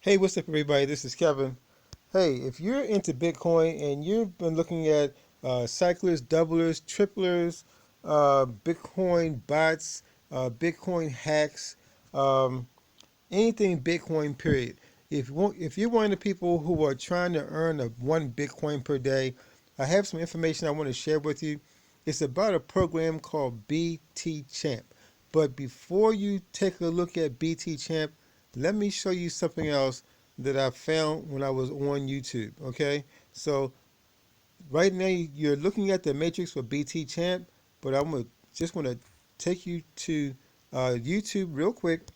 Hey, what's up, everybody? This is Kevin. Hey, if you're into Bitcoin and you've been looking at cyclers, doublers, triplers, Bitcoin bots, Bitcoin hacks, um, anything Bitcoin, period. If you're one of the people who are trying to earn 1 Bitcoin per day, I have some information I want to share with you. It's about a program called BT Champ. But before you take a look at BT Champ, let me show you something else that I found when I was on YouTube. Okay, so right now you're looking at the matrix for BT Champ, but just want to take you to YouTube real quick,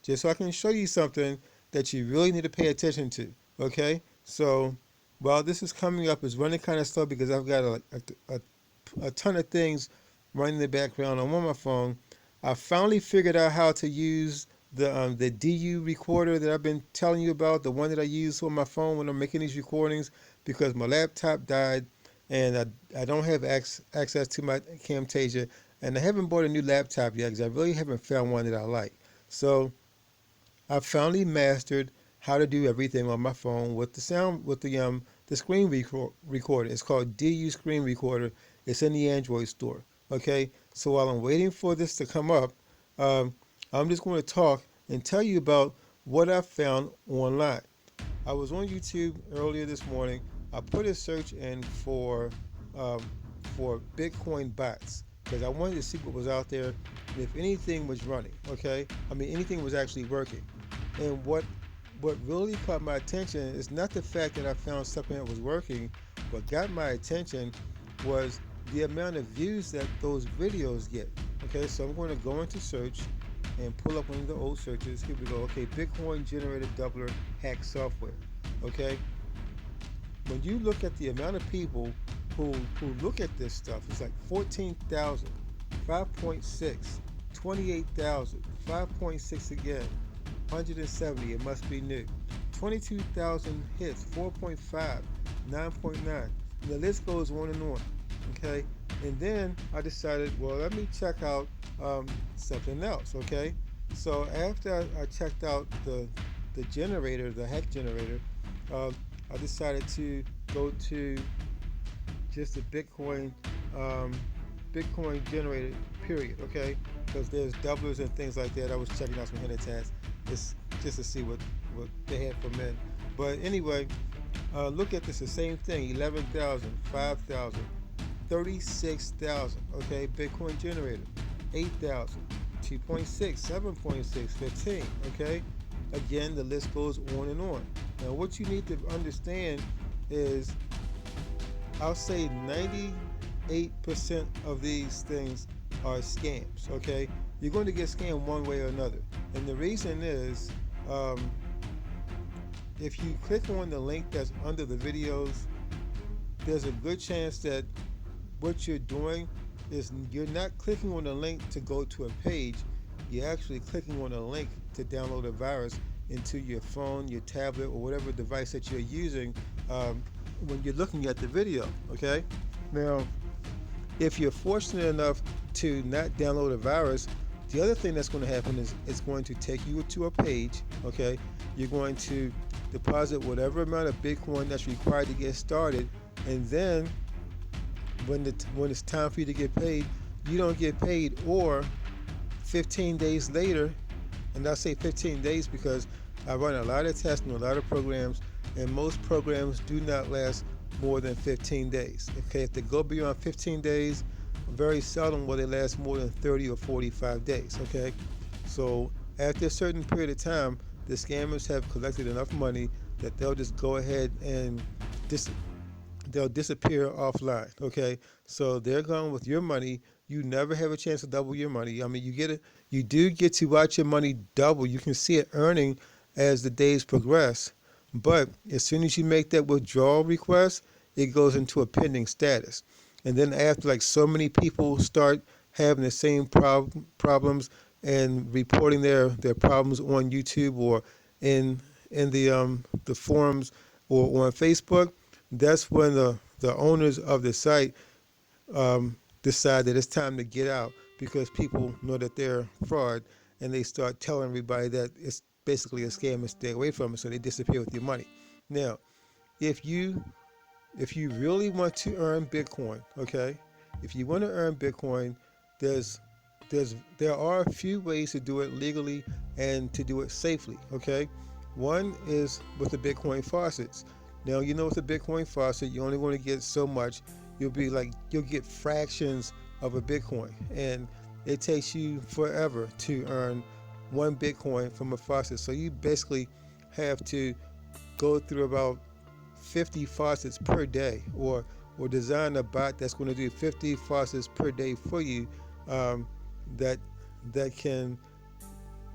just so I can show you something that you really need to pay attention to. Okay, so while this is coming up, it's running kind of slow because I've got a ton of things running in the background. I'm on my phone. I finally figured out how to use the DU recorder that I've been telling you about, the one that I use on my phone when I'm making these recordings, because my laptop died and I don't have access to my Camtasia, and I haven't bought a new laptop yet because I really haven't found one that I like. So I finally mastered how to do everything on my phone with the screen recorder. It's called DU Screen Recorder. It's in the Android store. Okay, so while I'm waiting for this to come up, um, I'm just going to talk and tell you about what I found online. I was on YouTube earlier this morning. I put a search in um, for Bitcoin bots because I wanted to see what was out there and if anything was running. Okay, I mean anything was actually working. And what really caught my attention is not the fact that I found something that was working. What got my attention was the amount of views that those videos get. Okay, so I'm going to go into search and pull up one of the old searches. Here we go. Okay, Bitcoin generated doubler hack software. Okay, when you look at the amount of people who look at this stuff, it's like 14,000, 5.6, 28,000, 5.6 again, 170. It must be new. 22,000 hits, 4.5, 9.9. And the list goes on and on. Okay, and then I decided, well, let me check out something else. Okay, so after I checked out the generator, the hack generator, uh, I decided to go to just the um, Bitcoin generator, period. Okay, because there's doublers and things like that. I was checking out some hidden tabs, just to see what they had for men. But anyway, look at this, the same thing: 11,000, 5,000, 36,000. Okay, Bitcoin generator, 8,000, 2.6, 7.6, 15. Okay, again, the list goes on and on. Now, what you need to understand is, I'll say 98% of these things are scams. Okay, you're going to get scammed one way or another, and the reason is, um, if you click on the link that's under the videos, there's a good chance that what you're doing is you're not clicking on the link to go to a page. You're actually clicking on a link to download a virus into your phone, your tablet, or whatever device that you're using when you're looking at the video. Okay, now if you're fortunate enough to not download a virus, the other thing that's going to happen is it's going to take you to a page. Okay, you're going to deposit whatever amount of Bitcoin that's required to get started, and then when it's time for you to get paid, you don't get paid, or 15 days later. And I say 15 days because I run a lot of tests and a lot of programs, and most programs do not last more than 15 days. Okay, if they go beyond 15 days, very seldom will they last more than 30 or 45 days. Okay, so after a certain period of time, the scammers have collected enough money that they'll just go ahead and dis- they'll disappear offline. Okay, so they're gone with your money. You never have a chance to double your money. I mean, you do get to watch your money double. You can see it earning as the days progress, but as soon as you make that withdrawal request, it goes into a pending status. And then after like so many people start having the same problems and reporting their problems on YouTube or in the forums or on Facebook, that's when the owners of the site decide that it's time to get out because people know that they're fraud and they start telling everybody that it's basically a scam and stay away from it, so they disappear with your money. Now, if you really want to earn Bitcoin, okay, if you want to earn Bitcoin, there's there are a few ways to do it legally and to do it safely, okay. One is with the Bitcoin faucets. Now, you know, with the Bitcoin faucet, you only want to get so much. You'll get fractions of a Bitcoin, and it takes you forever to earn 1 Bitcoin from a faucet. So you basically have to go through about 50 faucets per day, or design a bot that's going to do 50 faucets per day for you, that can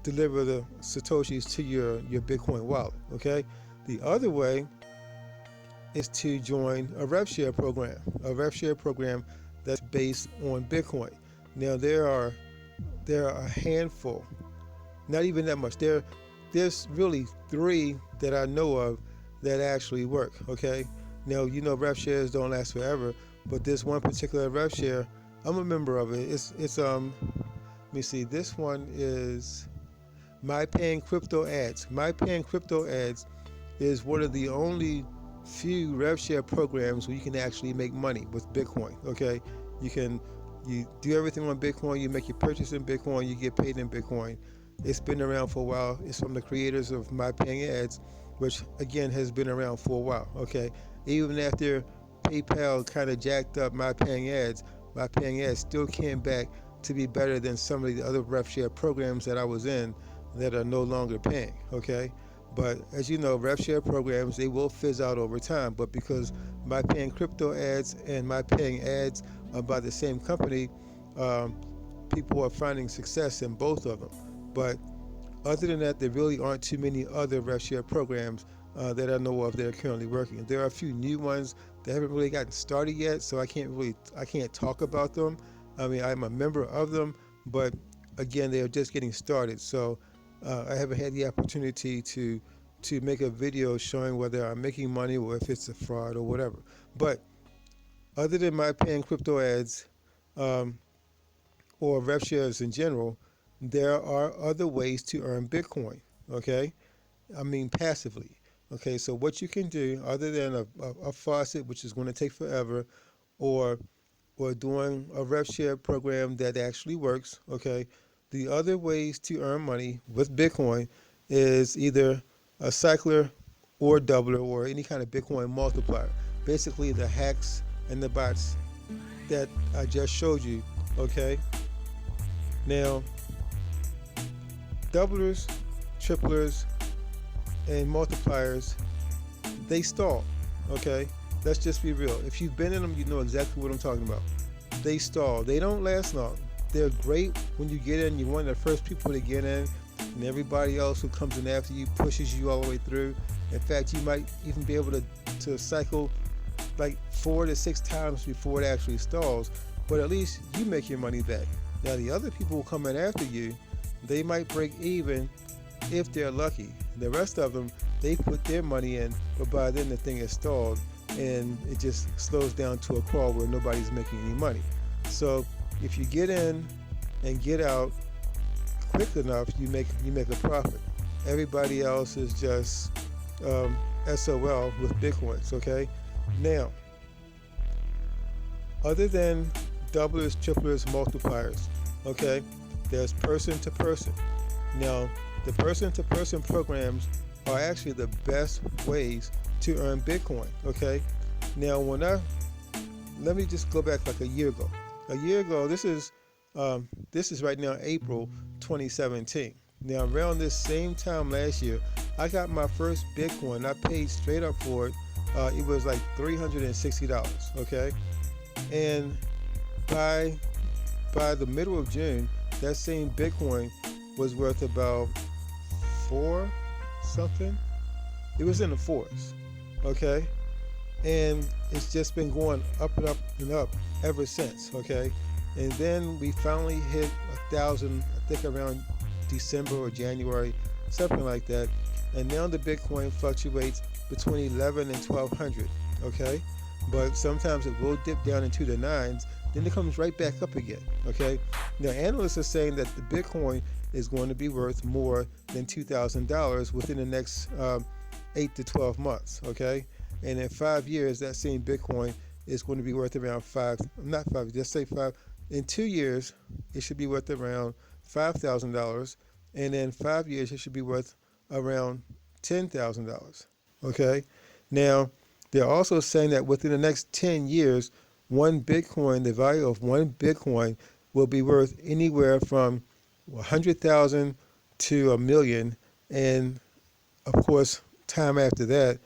deliver the satoshis to your Bitcoin wallet. Okay. The other way is to join a Revshare program that's based on Bitcoin. Now, there are a handful, not even that much. There's really 3 that I know of that actually work. Okay. Now, you know, Revshares don't last forever, but this one particular Revshare, I'm a member of it. It's let me see. This one is Mypayingcryptoads. Mypayingcryptoads is one of the only few Revshare programs where you can actually make money with Bitcoin. Okay, you do everything on Bitcoin. You make your purchase in Bitcoin. You get paid in Bitcoin. It's been around for a while. It's from the creators of Mypayingcryptoads, which again has been around for a while. Okay, even after PayPal kind of jacked up Mypayingcryptoads still came back to be better than some of the other Revshare programs that I was in that are no longer paying. Okay, but as you know, Revshare programs, they will fizz out over time. But because Mypayingcryptoads and Mypayingcryptoads are by the same company, people are finding success in both of them. But other than that, there really aren't too many other Revshare programs that I know of that are currently working. There are a few new ones that haven't really gotten started yet, so I can't talk about them. I mean, I'm a member of them, but again, they are just getting started. So I haven't had the opportunity to make a video showing whether I'm making money or if it's a fraud or whatever. But other than Mypayingcryptoads or Revshares in general, there are other ways to earn Bitcoin. Okay, I mean passively. Okay, so what you can do other than a faucet, which is going to take forever, or doing a Revshare program that actually works. Okay, the other ways to earn money with Bitcoin is either a cycler or doubler or any kind of Bitcoin multiplier. Basically, the hacks and the bots that I just showed you. Okay, now doublers, triplers, and multipliers, they stall. Okay, let's just be real. If you've been in them, you know exactly what I'm talking about. They stall. They don't last long. They're great when you get in. You're one of the first people to get in, and everybody else who comes in after you pushes you all the way through. In fact, you might even be able to cycle like 4 to 6 times before it actually stalls, but at least you make your money back. Now, the other people who come in after you, they might break even if they're lucky. The rest of them, they put their money in, but by then the thing is stalled and it just slows down to a crawl where nobody's making any money. So if you get in and get out quick enough, you make a profit. Everybody else is just SOL with Bitcoins. Okay, now other than doublers, triplers, multipliers, okay, there's person to person. Now, the person-to-person programs are actually the best ways to earn Bitcoin. Okay. Now, let me just go back like a year ago. A year ago, this is right now April 2017. Now, around this same time last year, I got my first Bitcoin. I paid straight up for it. It was like $360. Okay, and by the middle of June, that same Bitcoin was worth about 4 something. It was in the 4s. Okay, and it's just been going up and up and up ever since. Okay, and then we finally hit 1,000, I think around December or January, something like that. And now the Bitcoin fluctuates between 11 and 1,200. Okay, but sometimes it will dip down into the 9s, then it comes right back up again. Okay, now analysts are saying that the Bitcoin is going to be worth more than $2,000 within the next 8 to 12 months, okay? And in 5 years, that same Bitcoin is going to be worth around not five, just say five. In 2 years, it should be worth around $5,000, and in 5 years, it should be worth around $10,000, okay? Now, they're also saying that within the next 10 years, the value of one Bitcoin will be worth anywhere from 100,000 to a million, and of course, time after that,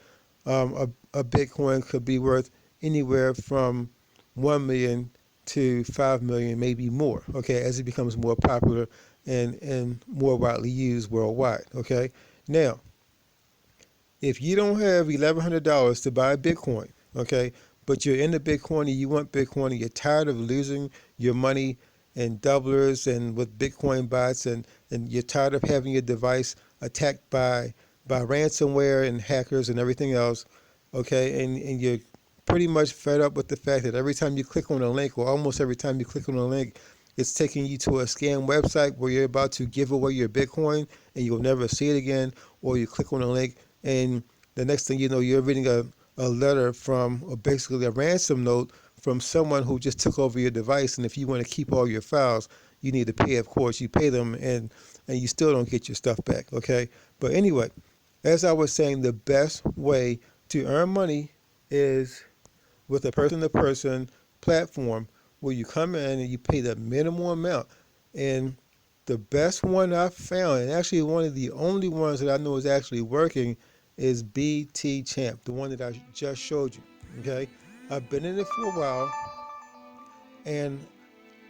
a Bitcoin could be worth anywhere from 1 million to 5 million, maybe more, okay, as it becomes more popular and more widely used worldwide, okay? Now, if you don't have $1,100 to buy Bitcoin, okay, but you're into Bitcoin and you want Bitcoin and you're tired of losing your money in doublers and with Bitcoin bots, and you're tired of having your device attacked by ransomware and hackers and everything else, okay, and you're pretty much fed up with the fact that every time you click on a link, or almost every time you click on a link, it's taking you to a scam website where you're about to give away your Bitcoin and you'll never see it again, or you click on a link and the next thing you know, you're reading a letter from, or basically a ransom note from someone who just took over your device, and if you want to keep all your files, you need to pay. Of course, you pay them, and you still don't get your stuff back, okay? But anyway, as I was saying, the best way to earn money is with a person-to-person platform where you come in and you pay the minimal amount. And the best one I've found, and actually one of the only ones that I know is actually working, is BT Champ, the one that I just showed you, okay? I've been in it for a while, and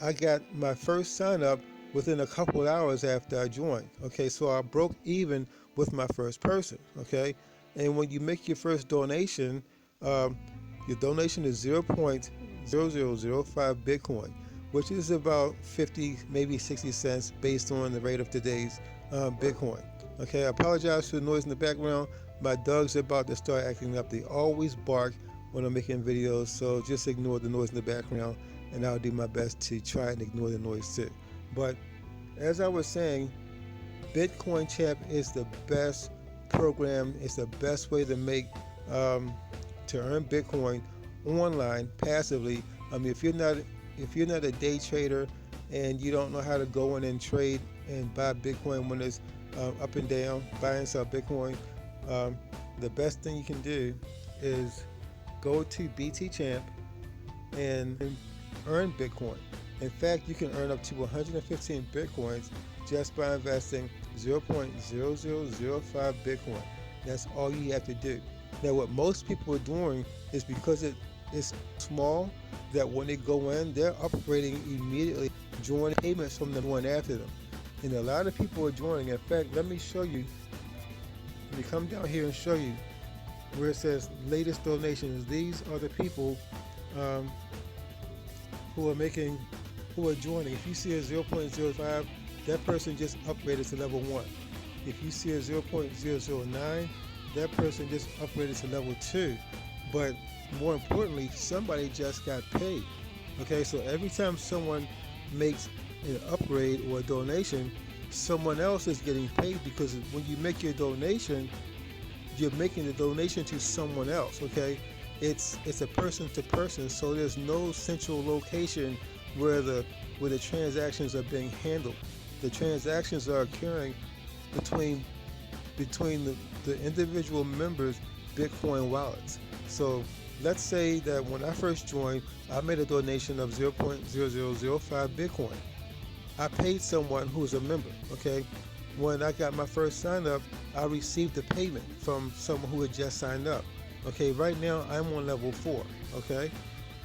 I got my first sign up within a couple of hours after I joined. Okay, so I broke even with my first person. Okay, and when you make your first donation, your donation is 0.0005 Bitcoin, which is about 50, maybe 60 cents based on the rate of today's Bitcoin. Okay, I apologize for the noise in the background. My dogs are about to start acting up. They always bark when I'm making videos, so just ignore the noise in the background, and I'll do my best to try and ignore the noise too. But as I was saying, Bitcoin Champ is the best program. It's the best way to to earn Bitcoin online passively. I mean, if you're not a day trader and you don't know how to go in and trade and buy Bitcoin when it's up and down, buy and sell Bitcoin, the best thing you can do is go to BT Champ and earn Bitcoin. In fact, you can earn up to 115 Bitcoins just by investing 0.0005 Bitcoin. That's all you have to do. Now, what most people are doing is because it is small, that when they go in, they're upgrading immediately, joining payments from the one after them. And a lot of people are joining. In fact, let me show you. Let me come down here and show you where it says latest donations. These are the people who are joining. If you see a 0.05, that person just upgraded to level 1. If you see a 0.009, that person just upgraded to level 2. But more importantly, somebody just got paid. Okay, so every time someone makes an upgrade or a donation, someone else is getting paid, because when you make your donation, you're making the donation to someone else, okay? It's a person to person, so there's no central location where the transactions are being handled. The transactions are occurring between the individual members' Bitcoin wallets. So let's say that when I first joined, I made a donation of 0.0005 Bitcoin. I paid someone who's a member, okay? When I got my first sign up, I received a payment from someone who had just signed up. Okay, right now I'm on level 4, okay?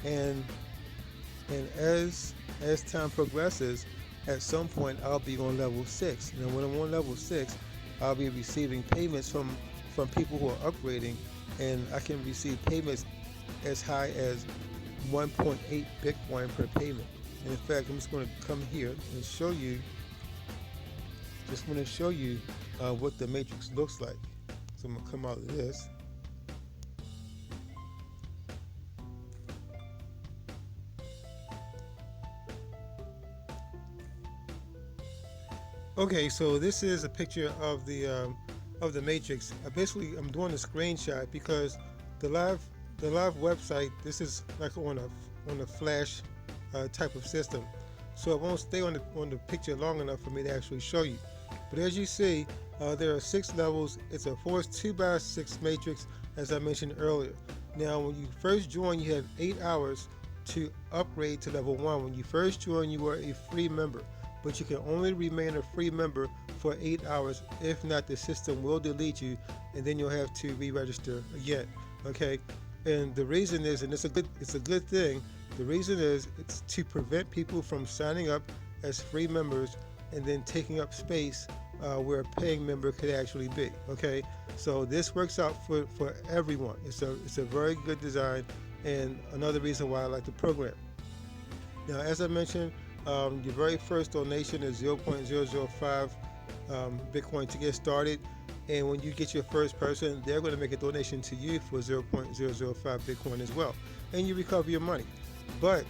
And as time progresses, at some point I'll be on level 6. Now when I'm on level 6, I'll be receiving payments from people who are upgrading, and I can receive payments as high as 1.8 Bitcoin per payment. And in fact, I'm just going to come here and show you, what the matrix looks like. So I'm going to come out of this. Okay, so this is a picture of the matrix. Basically, I'm doing a screenshot because the live the live website. This is like on a flash type of system, so it won't stay on the picture long enough for me to actually show you. But as you see, there are 6 levels. It's a force 2x6 matrix, as I mentioned earlier. Now, when you first join, you have 8 hours to upgrade to level 1. When you first join, you are a free member, but you can only remain a free member for 8 hours. If not, the system will delete you, and then you'll have to re-register again. Okay, and the reason is, and it's a good thing. The reason is it's to prevent people from signing up as free members and then taking up space where a paying member could actually be. Okay, so this works out for everyone. It's a very good design, and another reason why I like the program. Now, as I mentioned, your very first donation is 0.005 Bitcoin to get started. And when you get your first person, they're going to make a donation to you for 0.005 Bitcoin as well. And you recover your money. But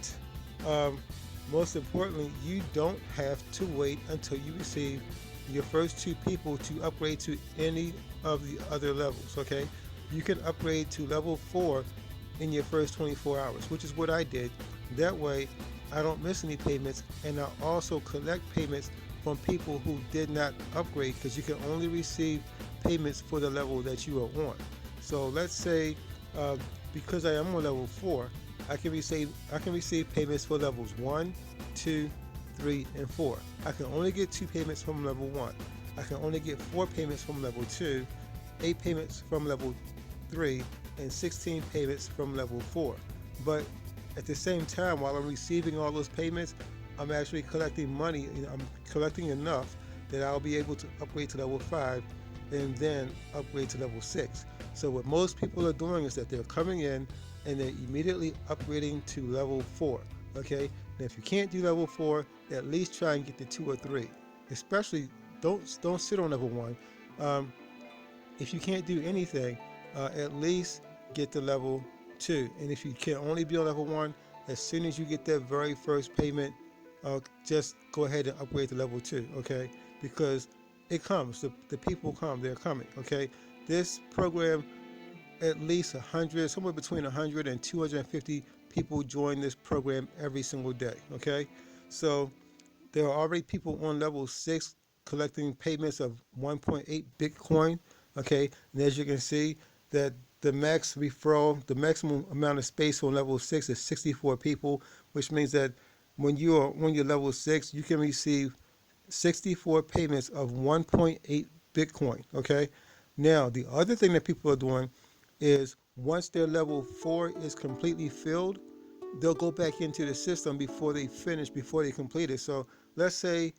most importantly, you don't have to wait until you receive your first 2 people to upgrade to any of the other levels. Okay, you can upgrade to level 4 in your first 24 hours, which is what I did. That way, I don't miss any payments, and I also collect payments from people who did not upgrade, because you can only receive payments for the level that you are on. So let's say, because I am on level 4, I can receive payments for levels 1, 2, 3, and 4. I can only get 2 payments from level 1. I can only get 4 payments from level 2, 8 payments from level 3, and 16 payments from level 4. But at the same time, while I'm receiving all those payments, I'm actually collecting money. I'm collecting enough that I'll be able to upgrade to level 5 and then upgrade to level 6. So what most people are doing is that they're coming in and they're immediately upgrading to level 4. Okay? Now, if you can't do level 4, at least try and get to 2 or 3. Especially, don't sit on level 1. If you can't do anything, at least get to level 2. And if you can only be on level 1, as soon as you get that very first payment, just go ahead and upgrade to level 2, okay? Because it comes, the people come, they're coming, okay? This program, at least 100, somewhere between 100 and 250 people join this program every single day, okay? So there are already people on level 6 collecting payments of 1.8 Bitcoin, okay? And as you can see, that the max referral, the maximum amount of space on level 6 is 64 people, which means that when you're level 6, you can receive 64 payments of 1.8 Bitcoin, okay? Now, the other thing that people are doing is once their level 4 is completely filled, they'll go back into the system before they complete it. So let's say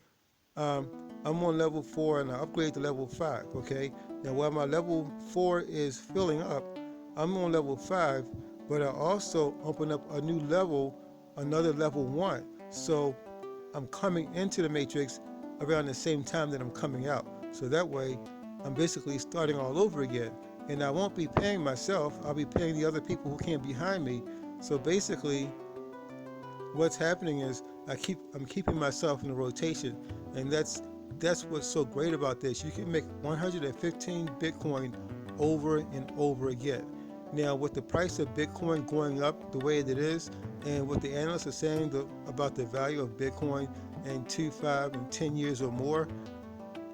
I'm on level 4 and I upgrade to level 5, okay? Now, while my level 4 is filling up, I'm on level 5, but I also open up a new level, another level 1. So I'm coming into the matrix around the same time that I'm coming out. So that way, I'm basically starting all over again. And I won't be paying myself, I'll be paying the other people who came behind me. So basically, what's happening is I'm keeping myself in the rotation, and that's what's so great about this. You can make 115 Bitcoin over and over again. Now, with the price of Bitcoin going up the way that it is, and what the analysts are saying about the value of Bitcoin in 2, 5, and 10 years or more,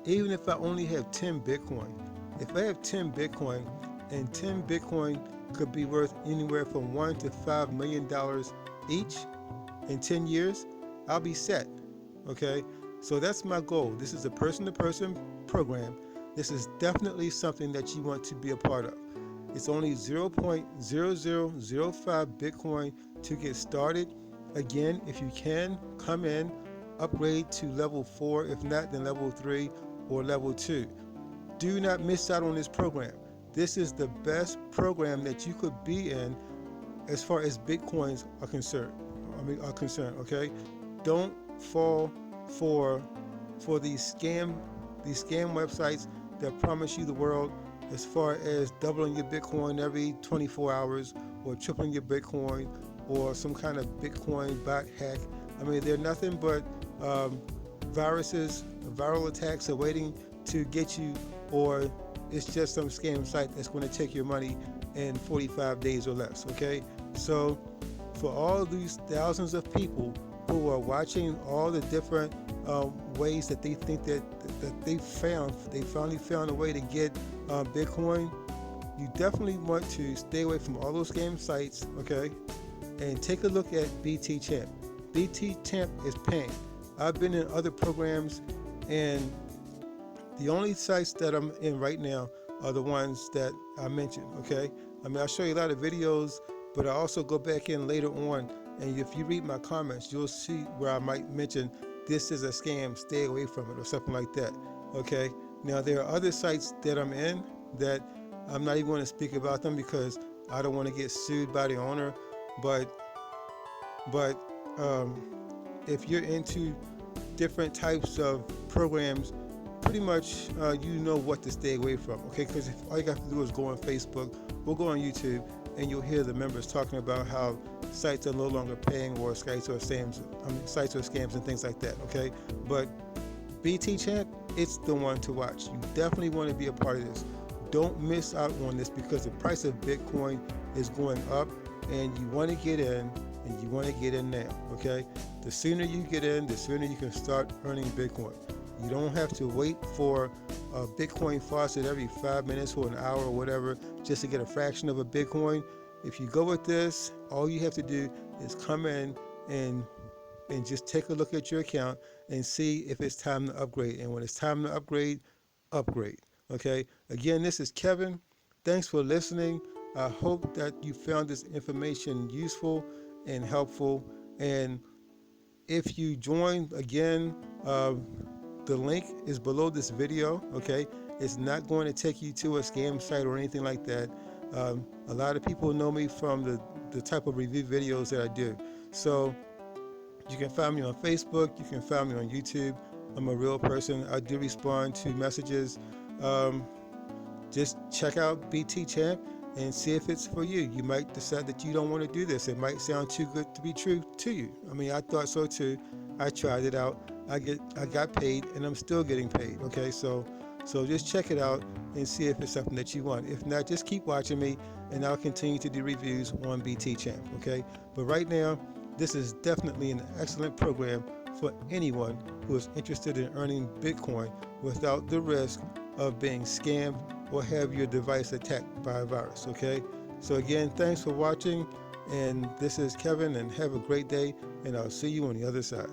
even if I only have 10 Bitcoin, if I have 10 Bitcoin, and 10 Bitcoin could be worth anywhere from $1 to $5 million each in 10 years, I'll be set. Okay? So that's my goal. This is a person-to-person program. This is definitely something that you want to be a part of. It's only 0.0005 Bitcoin to get started. Again, if you can, come in, upgrade to level 4, if not, then level 3 or level 2. Do not miss out on this program. This is the best program that you could be in as far as Bitcoins are concerned. Okay? Don't fall for these scam websites that promise you the world as far as doubling your Bitcoin every 24 hours or tripling your Bitcoin or some kind of Bitcoin bot hack. I mean, they're nothing but viruses, viral attacks are waiting to get you, or it's just some scam site that's going to take your money in 45 days or less. Okay, so for all these thousands of people who are watching all the different ways that they think that they finally found a way to get Bitcoin, you definitely want to stay away from all those scam sites. Okay, and take a look at BT Champ. BT Champ is paying. I've been in other programs, and the only sites that I'm in right now are the ones that I mentioned. Okay, I mean, I'll show you a lot of videos, but I also go back in later on, and if you read my comments, you'll see where I might mention this is a scam, stay away from it, or something like that. Okay, now there are other sites that I'm in that I'm not even going to speak about them because I don't want to get sued by the owner, but if you're into different types of programs, pretty much you know what to stay away from. Okay, because all you have to do is go on Facebook or go on YouTube, and you'll hear the members talking about how sites are no longer paying, or sites or scams and things like that. Okay, but BT Champ, it's the one to watch. You definitely want to be a part of this. Don't miss out on this because the price of Bitcoin is going up, and you want to get in, and you want to get in now. Okay, the sooner you get in, the sooner you can start earning Bitcoin. You don't have to wait for a Bitcoin faucet every 5 minutes or an hour or whatever just to get a fraction of a Bitcoin. If you go with this, all you have to do is come in and just take a look at your account and see if it's time to upgrade. And when it's time to upgrade, upgrade. Okay. Again, this is Kevin. Thanks for listening. I hope that you found this information useful and helpful. And if you join again, the link is below this video. Okay, it's not going to take you to a scam site or anything like that. A lot of people know me from the type of review videos that I do. So you can find me on Facebook, you can find me on YouTube. I'm a real person. I do respond to messages. Just check out BT Champ and see if it's for you. You might decide that you don't want to do this. It might sound too good to be true to you. I mean, I thought so too. I tried it out. I got paid, and I'm still getting paid. Okay, so just check it out and see if it's something that you want. If not, just keep watching me, and I'll continue to do reviews on BT Champ. Okay, but right now, this is definitely an excellent program for anyone who is interested in earning Bitcoin without the risk of being scammed or have your device attacked by a virus. Okay, so again, thanks for watching, and this is Kevin, and have a great day, and I'll see you on the other side.